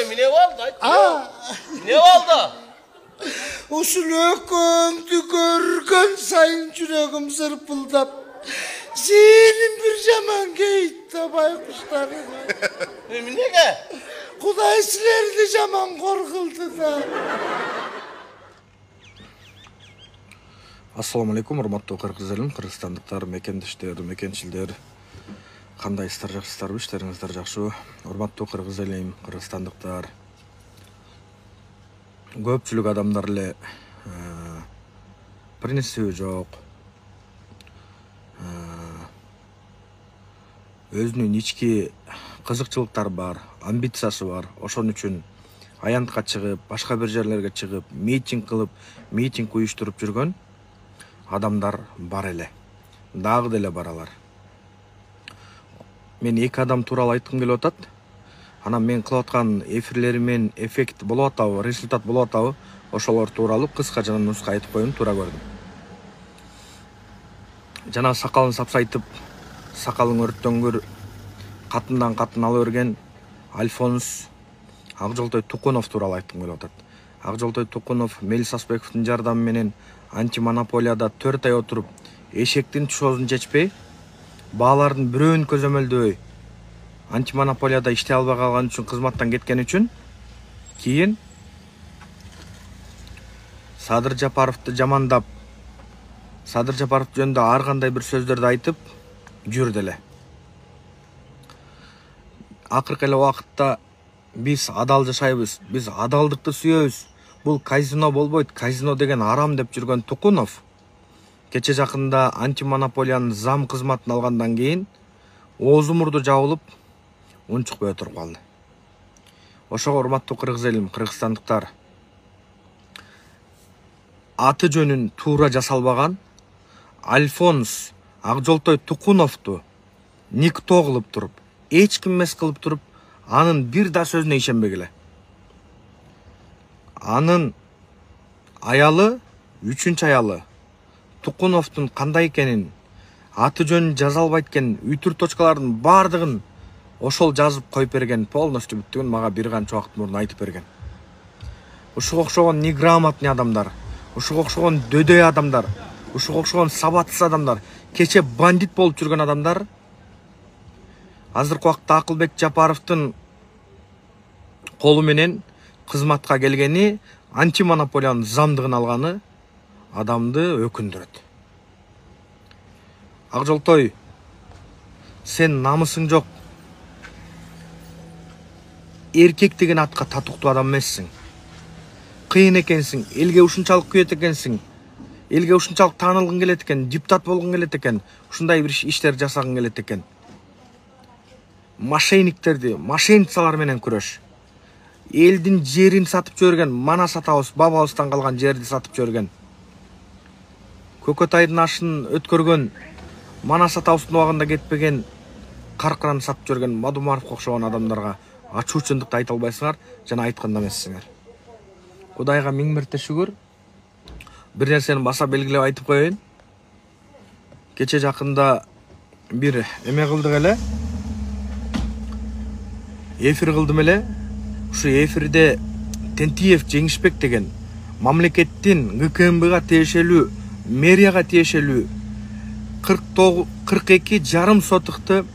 ne oldu? Ne oldu? Uşul ökümdü görgön sayın yüreğim sırpıldap. Zihnim bir zaman geytti baykuşları. Nege? Kuday silerdi zaman korkuldu da. Assalamu alaikum, урматтуу кыргыз элим, кыргызстандыктар, мекендештер, мекенчилдер. Кандайсыздар, жакшысыздарбы, иштериңиздер жакшыбы? Урматтуу кыргыз элим, кыргызстандыктар. Көпчүлүк адамдар эле принципи жок. Өзүнүн ички кызыкчылыктары бар, амбициясы бар. Ошон үчүн аянтка чыгып, башка бир жерлерге чыгып, митинг уюштуруп жүргөн адамдар бар эле. Дагы деле баралар. Мен эки адам тууралуу айткым келип атат. Анан мен кылып аткан эфирлеримен эффект болуп атабы, результат болуп атабы? Ошолор тууралуу кыска жана нуска айтып коеюн, туура көрдүм. Жана сакалын сапсайтып, сакалың өрттөнгөр, катындан катын ала берген Альфонс Акжолтой Тукунов тууралуу айткым келип атат. Акжолтой Тукунов Мелис Асбековдун жардамы менен антимонополияда 4 ай отуруп, эшектин тушоозун чечпей, баалардын бирөөнү көзөмөлдөбөй, антимонополияда иштей албай калган үчүн, кызматтан кеткен үчүн, кийин Садыр Жапаровду жамандап, Садыр Жапаров жөнүндө ар кандай бир сөздөрдү айтып жүрдү эле. Акыркы эле убакытта биз адал жашайбыз, биз адалдыкты сүйөбүз. Бул казино болбойт, казино деген арам деп жүргөн Тукунов кече жакында антимонополиянын зам кызматын алгандан кийин оозу мурду жабылып, унчукпай отуруп калды. Ошого урматтуу кыргыз элим, кыргызстандыктар, аты жөнүн туура жасалбаган Альфонс Акжолтой Тукуновду никто кылып туруп, эч ким эмес кылып туруп, анын бир да сөзүнө ишенбегиле. Анын аялы, 3-чү аялы, Тукуновдун кандай экенин, аты жөнүн жаза албайт экен, үтүр точкалардын бардыгын ошол жазып коюп берген, полностью бүттүгүн мага бир канча убакыт мурун айтып берген. Ушуга окшогон неграмотный адамдар, ушуга окшогон дөдөй адамдар, ушуга окшогон сабатсыз адамдар, кече бандит болуп жүргөн адамдар, азыркы убакта Акылбек Жапаровдун колу менен кызматка келгени, антимонополиянын замдыгын алганы адамды өкүндүрөт. Акжолтой, сен намысың жок. Эркек деген атка татуктуу адам эмессиң. Кыйын экенсиң, элге ушунчалык күйөт экенсиң. Элге ушунчалык таанылгың келет экен, депутат болгуң келет экен, ушундай бир иштер жасагың келет экен. Мошенниктерди, мошенницалар менен күрөш. Элдин жерин сатып жиберген, манас атабыз, бабабыздан калган жерди сатып жиберген. Көкөтайдын ашын өткөргөн, манас атабыздын убагында кетпеген, каркыраны сатып жиберген Мадумаровго окшогон адамдарга ачуучундукты айта албайсыңар, жана айткан да эмессиңер. Кудайга миң мирте шүгүр. Бир нерсени баса белгилеп айтып коеюн. Кече жакында бир эме кылдык эле. Эфир кылдым эле. Ушу эфирде Тентиев Жеңишбек деген мамлекеттин ГКМБга тиешелүү, мэрияга тиешелүү 42,5 сотукты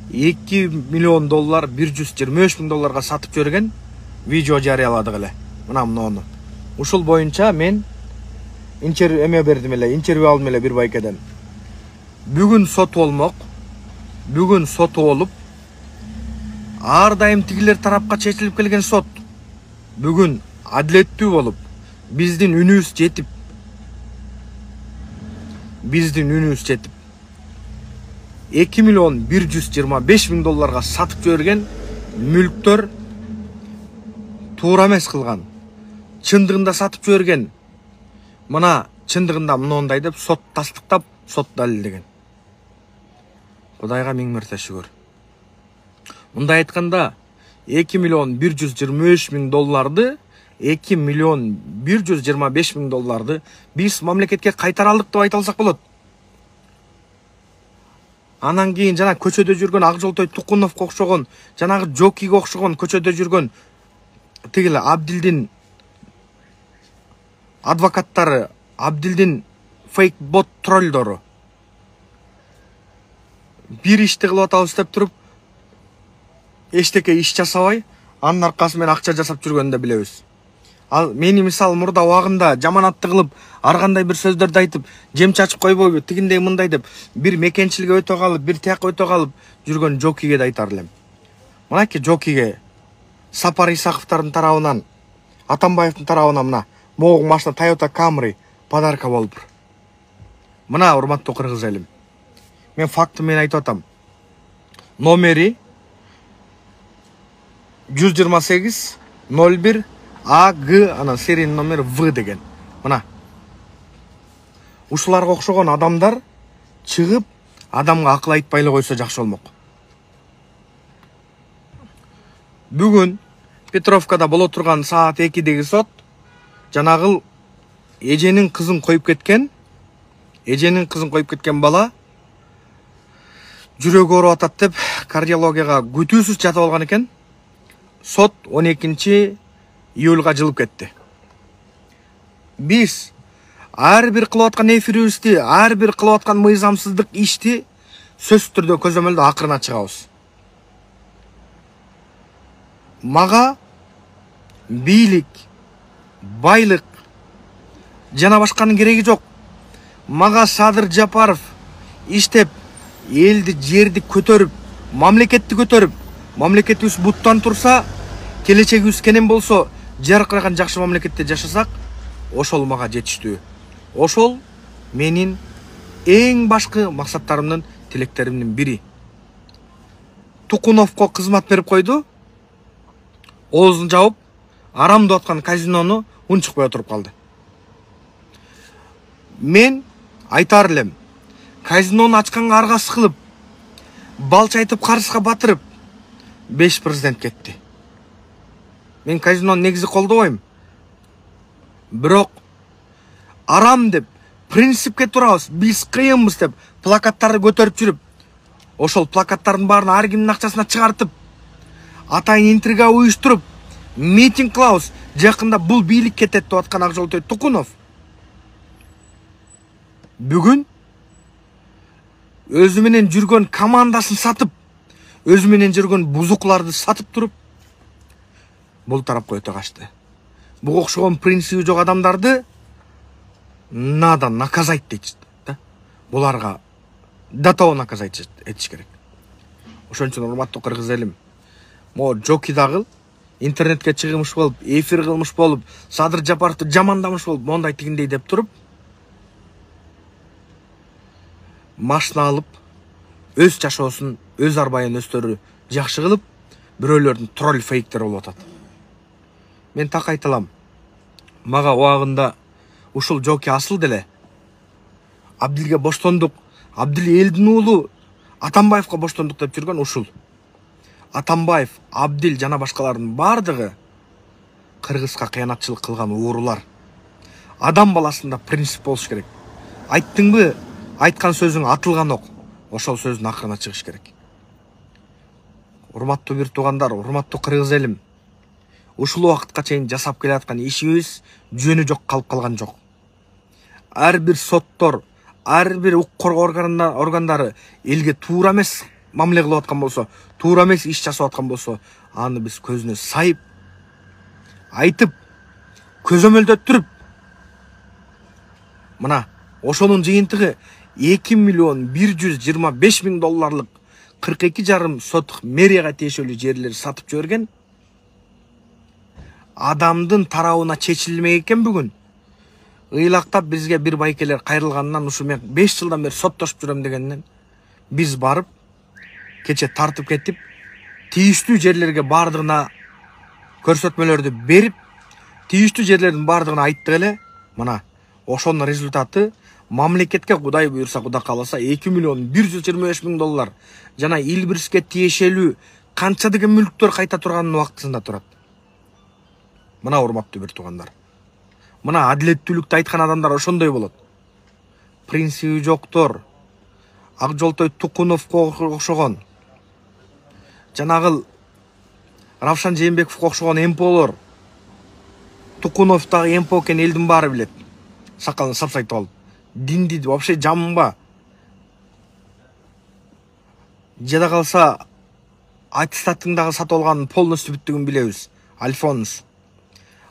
$2 миллион, $123 миң сатып жиберген видео жарыяладык эле. Мына муну. Ушул боюнча мен эме бердим эле, интервью алдым эле бир байкеден. Бүгүн сот болмок. Бүгүн соту болуп, ар дайым тигилер тарапка чечилип келген сот. Бүгүн адилеттүү болуп, биздин үнүбүз жетип, 2 миллион $125 миң сатып жиберген мүлктөр туура эмес кылган. Чындыгында сатып жиберген. Мына чындыгында мындай деп сот тастыктап, сот далилдеген. Кудайга миң мирте шүгүр. Мындай айтканда 2 миллион $123 миң, $2 миллион $125 миң биз мамлекетке кайтара алдык деп айта алсак болот. Анан кийин жана көчөдө жүргөн Акжолтой Тукуновго окшогон, жанагы Жокиге окшогон көчөдө жүргөн тигиле Абдилдин адвокаттары, Абдилдин фейк бот троллдору бир ишти кылып атабыз деп туруп эчтеке иш жасабай, анын аркасы менен акча жасап жүргөнүн да билебиз. Ал мени мисалы мурда убагында жаманатты кылып, ар кандай бир сөздөрдү айтып, жем чачып койбойбу, тигиндей мындай деп, бир мекенчиликке өтө калып, бир тияка өтө калып жүргөн Жокиге да айтар элем. Мынакей Жокиге Сапар Исаковдун тарабынан, Атамбаевдин тарабынан мына могу машина Toyota Camry подарка болуптур. Мына урматтуу кыргыз элим. Мен факты менен айтып атам. Номери 128 01 АГ, анан серийный номер В деген. Мына. Ушуларга окшогон адамдар чыгып, адамга акыл айтпай эле койсо жакшы болмок. Бүгүн Петровкада боло турган саат 2-деги сот жанагыл эженин кызын коюп кеткен бала жүрөгү ооруп атат деп кардиологияга күтүүсүз жатып алган экен. Сот 12 июлга жылып кетти. Биз ар бир кылып аткан эфирибизди, ар бир кылып аткан мыйзамсыздык ишти сөзсүз түрдө көзөмөлдө акырына чыгабыз. Мага бийлик, байлык жана башканын кереги жок. Мага Садыр Жапаров иштеп, элди, жерди көтөрүп, мамлекетти көтөрүп, мамлекетибиз буттан турса, келечегибиз кенен болсо, жаркыраган жакшы мамлекетте жашасак, ошол мага жетиштүү. Ошол менин эң башкы максаттарымдын, тилектеримдин бири. Тукуновго кызмат берип койду. Оозун жабып, арам деп аткан казинону унчукпай отуруп калды. Мен айтар элем, казинону ачканга аргасы кылып, балча айтып карызга батырып, 5 президент кетти. Мен казинону негизи колдобойм. Бирок арам деп, принципке турабыз, биз кыйынбыз деп плакаттарды көтөрүп жүрүп, ошол плакаттардын баарын ар кимдин акчасына чыгартып, атайын интрига уюштуруп, митинг кылабыз, жакында бул бийлик кетет деп аткан Акжолтой Тукунов бүгүн өзү менен жүргөн командасын сатып, өзү менен жүргөн бузукларды сатып туруп, бул тарапка өтө качты. Буга окшогон принциби жок адамдарды надо наказать дейт да. Буларга до того наказать этиш керек. Ошон үчүн урматтуу кыргыз элим, могу Жоки дагы интернетке чыгымыш болуп, эфир кылмыш болуп, Садыр Жапаровду жамандамыш болуп, мондай тигиндей деп туруп, машина алып, өз жашоосун, өз арбайын өстөрү жакшы кылып, бирөөлөрдүн тролл фейктери болуп атат. Мен так айта алам. Мага убагында ушул Жоки асыл деле Абдилге боштондук, Абдил элдин уулу, Атамбаевга боштондук деп жүргөн ушул. Атамбаев, Абдил жана башкалардын бардыгы кыргызга кыянатчылык кылган уурулар. Адам баласында принцип болуш керек. Айттыңбы, айткан сөзүң атылган ок, ошол сөздүн акырына чыгыш керек. Урматтуу бир туугандар, урматтуу кыргыз элим, ушул убакытка чейин жасап келе аткан ишибиз жөнү жок калып калган жок. Ар бир соттор, ар бир укук коргоо органдары элге туура эмес мамиле кылып аткан болсо, туура эмес иш жасап аткан болсо, аны биз көзүнө сайып, айтып, көзөмөлдөттүрүп, мына ошонун жыйынтыгы 2.125.000 долларлык 42,5 сотук мэрияга тиешелүү жерлерди сатып жиберген адамдын тарабына чечилмек экен. Бүгүн ыйлактап бизге бир байкелер кайрылганынан, ушу мен 5 жылдан бери соттошуп жүрөм дегенден, биз барып кече тартып кетип, тийиштүү жерлерге бардыгына көрсөтмөлөрдү берип, тийиштүү жерлердин бардыгына айттык эле. Мына ошонун результаты мамлекетке Кудай буйрса, Кудай кааласа 2.125.000 доллар жана Илбириске тиешелүү канча деген мүлктөр кайта турганын убактысында турат. Мына урматтуу бир туугандар, мына адилеттүүлүктү айткан адамдар ошондой болот. Принциби жоктор, Акжолтой Тукуновго окшогон, жанагыл Равшан Жээнбековго окшогон эмполор, Тукуновтагы эмпо экенин элдин баары билет. Сакалын сапсайтып алып. Динди вообще жамынба. Жада калса аттестатыңдагы сатып алганын полностью бүттүгүн билебиз. Альфонс.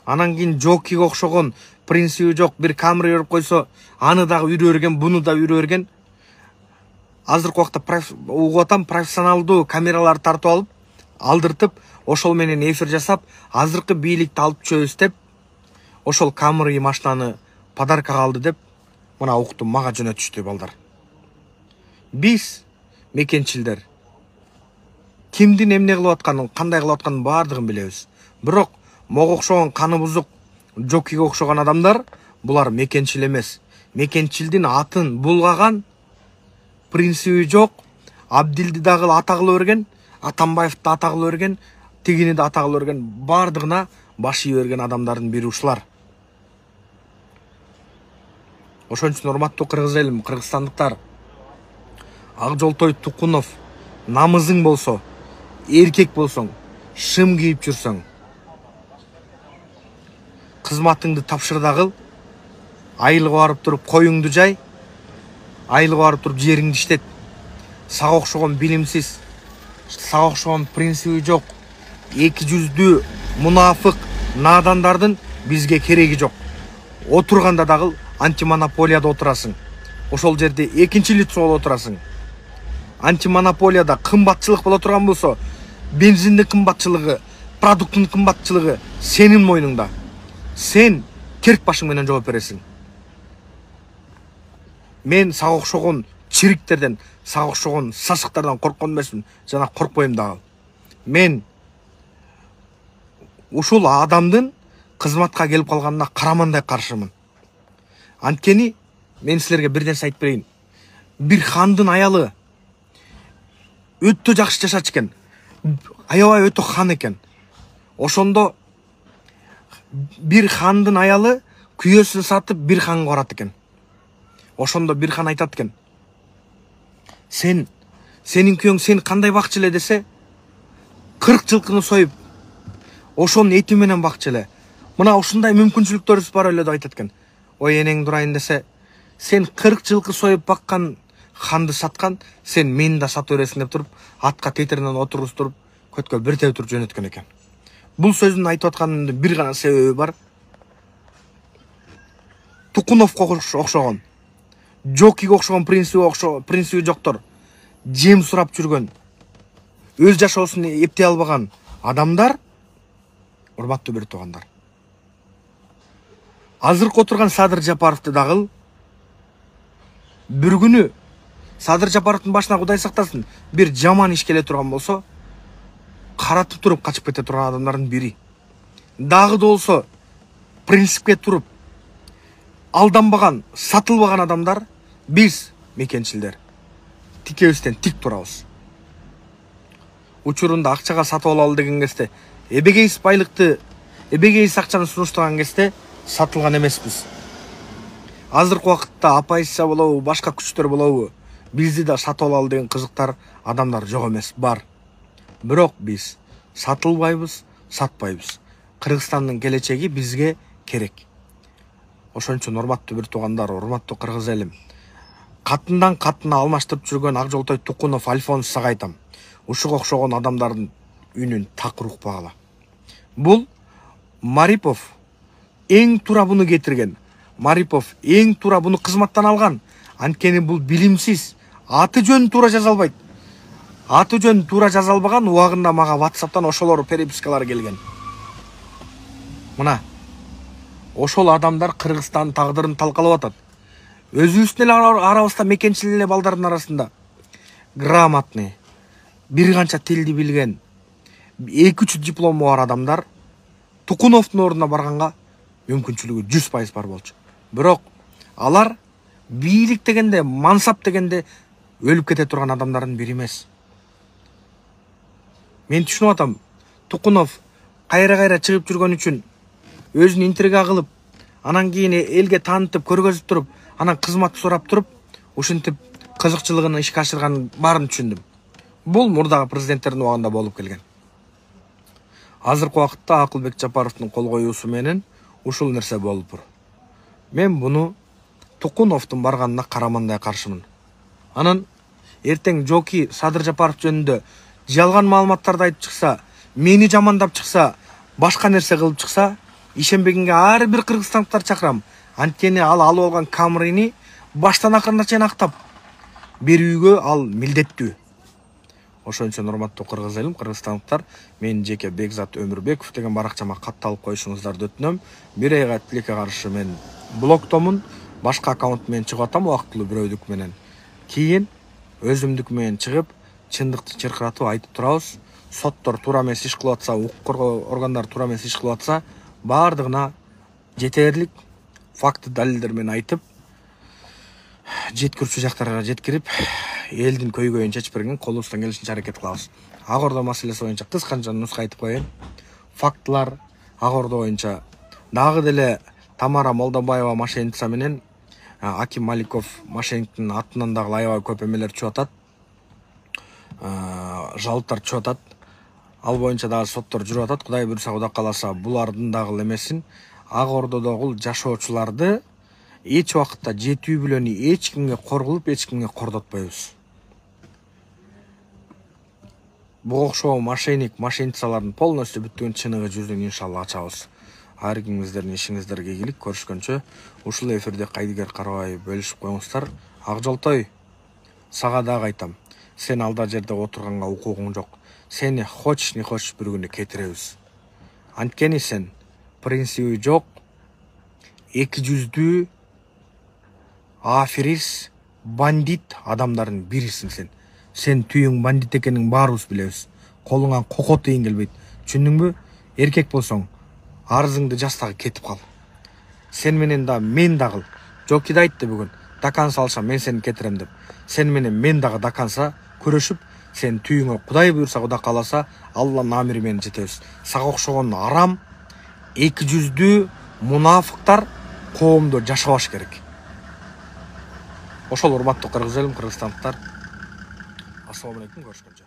Анан кийин Жокиге окшогон принциби жок бир камера өрүп койсо, аны дагы үйрө берген, буну да үйрө берген. Азыркы убакта угуп атам, профессионалдуу камераларды тартып алып, алдыртып, ошол менен эфир жасап, азыркы бийликти алып чөбүз деп, ошол Камри машинаны подаркага алды деп, мына укту мага жөнөтүштү балдар. Биз мекенчилдер кимдин эмне кылып атканын, кандай кылып атканын баардыгын билебиз. Бирок мого окшогон каны бузук, Жокиге окшогон адамдар булар мекенчил эмес. Мекенчилдин атын булгаган, принциби жок, Абдилди дагы ата кылып берген, Атамбаевди ата кылып берген, тигини да ата кылып берген, баардыгына баш ийип берген адамдардын бири ушулар. Ошон үчүн урматтуу кыргыз элим, кыргызстандыктар, Акжолтой Тукунов, намызың болсо, эркек болсоң, шым кийип жүрсөң, кызматыңды тапшыр да кыл, айылга барып туруп коюңду жай, айылга барып туруп жериңди иштет. Сага окшогон билимсиз, сага окшогон принциби жок, эки жүздүү мунафык надандардын бизге кереги жок. Отурганда дагы антимонополияда отурасың. Ошол жерде экинчи лицо болуп отурасың. Антимонополияда кымбатчылык боло турган болсо, бензиндин кымбатчылыгы, продукттун кымбатчылыгы сенин мойнуңда. Сен керк башың менен жооп бересиң. Мен сага окшогон чириктерден, сага окшогон сасыктардан корккон эмесмин, жана коркпойм дагы. Мен ушул адамдын кызматка келип калганына карамандай каршымын. Анткени мен силерге бир нерсе айтып берейин. Бир хандын аялы өтө жакшы жашачу экен. Аябай өтө хан экен. Ошондо бир хандын аялы күйөөсүн сатып бир ханга барат экен. Ошондо бир хан айтат экен. Сенин күйөөң сени кандай бакчы эле десе, 40 жылкыны союп, ошонун эти менен бакчы эле. Мына ушундай мүмкүнчүлүктөрүбүз бар эле деп айтат экен. Ой энең дурайын десе, сен 40 жылкы союп баккан ханды саткан, сен мени да сатып бересиң деп туруп, атка тетеринен отургузтуруп, көткө бир тебтүрүп жөнөткөн экен. Бул сөзүн айтып атканымдын бир гана себеби бар. Тукуновго окшогон, Жокиге окшогон принциби жоктор, жем сурап жүргөн, өз жашоосун эптей албаган адамдар, урматтуу бир туугандар. Азыркы отурган Садыр Жапаровду дагы бир күнү Садыр Жапаровдун башына Кудай сактасын, бир жаман иш келе турган болсо, каратып туруп качып кете турган адамдардын бири. Дагы да болсо принципке туруп алданбаган, сатылбаган адамдар биз мекенчилдер. Тикебизден тик турабыз. Учурунда акчага сатып алалы деген кезде, эбегейсиз байлыкты, эбегейсиз акчаны сунуштаган кезде сатылган эмеспиз. Азыркы убакытта оппозиция болобу, башка күчтөр болобу, бизди да сатып алалы деген кызыктар адамдар жок эмес, бар. Бирок биз сатылбайбыз, сатпайбыз. Кыргызстандын келечеги бизге керек. Ошон үчүн урматтуу бир туугандар, урматтуу кыргыз элим, катындан катына алмаштырып жүргөн Акжолтой Тукунов Альфонс сага айтам. Ушуга окшогон адамдардын үнүн так укпагыла. Бул Марипов эң туура буну кетирген. Марипов эң туура буну кызматтан алган. Анткени бул билимсиз, аты жөнүн туура жаза албайт. Аты жөнүн туура жаза албаган, убагында мага WhatsApp'тан ошолор перепискалар келген. Мына ошол адамдар Кыргызстандын тагдырын талкалап атат. Өзүбүздүн эле арабызда мекенчил эле балдардын арасында грамотный, бир канча тилди билген, 2-3 диплому бар адамдар Тукуновдун ордуна барганга мүмкүнчүлүгү 100% бар болчу. Бирок алар бийлик дегенде, мансап дегенде өлүп кете турган адамдардын бири эмес. Мен түшүнүп атам. Тукунов кайра чыгып жүргөн үчүн өзүн интрига кылып, анан кийин элге таанытып, көргөзүп туруп, анан кызмат сурап туруп, ушинтип кызыкчылыгын ишке ашырганын баарын түшүндүм. Бул мурдагы президенттердин убагында болуп келген. Азыркы убакытта Акылбек Жапаровдун кол коюусу менен ушул нерсе болупур. Мен буну Тукуновдун барганына карамандай каршымын. Анан эртең Жоки Садыр Жапаров жөнүндө жалган маалыматтарды айтып чыкса, мени жамандап чыкса, башка нерсе кылып чыкса, ишенбегенге ар бир кыргызстандыктар чакырам. Анткени ал алып алган Камрини баштан акырына чейин актап берүүгө ал милдеттүү. Ошон үчүн урматтуу кыргыз элим, кыргызстандыктар, мен жеке Бекзат Өмүрбеков деген баракчама катталып коюшуңуздарды өтүнөм. Бир айга тилекке каршы мен блоктомун, башка аккаунт менен чыгып атам убактылуу бирөөдүк менен. Кийин өзүмдүк менен чыгып, чындыкты чыркыратып айтып турабыз. Соттор туура эмес иш кылып атса, укук коргоо органдары туура эмес иш кылып атса, баардыгына жетерлик факты далилдер менен айтып, жеткирүүчү жактарга жеткирип, элдин көйгөйүн чечип берген колубуздан келишинче аракет кылабыз. Ак Ордо маселеси боюнча кысканча нуска айтып коеюн. Фактылар Ак Ордо боюнча дагы деле Тамара Молдобаева мошенница менен Аким Маликов мошенниктин атынан дагы аябай көп эмелер чыгып атат. Жалптар чыгып атат. Ал боюнча дагы соттор жүрүп атат. Кудай буйруса, Кудай кааласа, булардын дагы эмесин Ак Ордодогу жашоочуларды эч убакытта жетүү билөни эч кимге коргулуп, эч кимге кордотпойбуз. Буга окшогон мошенницалардын полностью бүткөн чыныгы жүзүн иншалла ачабыз. Ар кимиңиздердин ишиңиздерге ийгилик. Көрүшкөнчө ушул эфирде кайдыгер карабай бөлүшүп коюңуздар. Ак Жолтой, сага дагы айтам. Сен алда жерде отурганга укугуң жок. Сени хочешь не хочешь бир күнү кетиребиз. Анткени сен принциби жок, эки жүздүү, аферист, бандит адамдардын бирисиң сен. Сен түйүң бандит экениң баарыбыз билебиз. Колуңан кокот тыйын келбейт. Түшүндүңбү? Эркек болсоң, арызыңды жаз дагы кетип кал. Сен менен да мен дагы. Жоки да айтты бүгүн. Дакан салсам мен сени кетирем деп. Сен менен мен дагы даканса көрүшүп, сен түйүңө Кудай буйруса, Кудай кааласа, Алланын амири менен жетебиз. Сага окшогон арам, эки жүздүү мунафыктар коомдо жашабаш керек. Ошол урматтуу кыргыз элим, кыргызстандыктар. Ассаламу алейкум, көрүшкөнчө.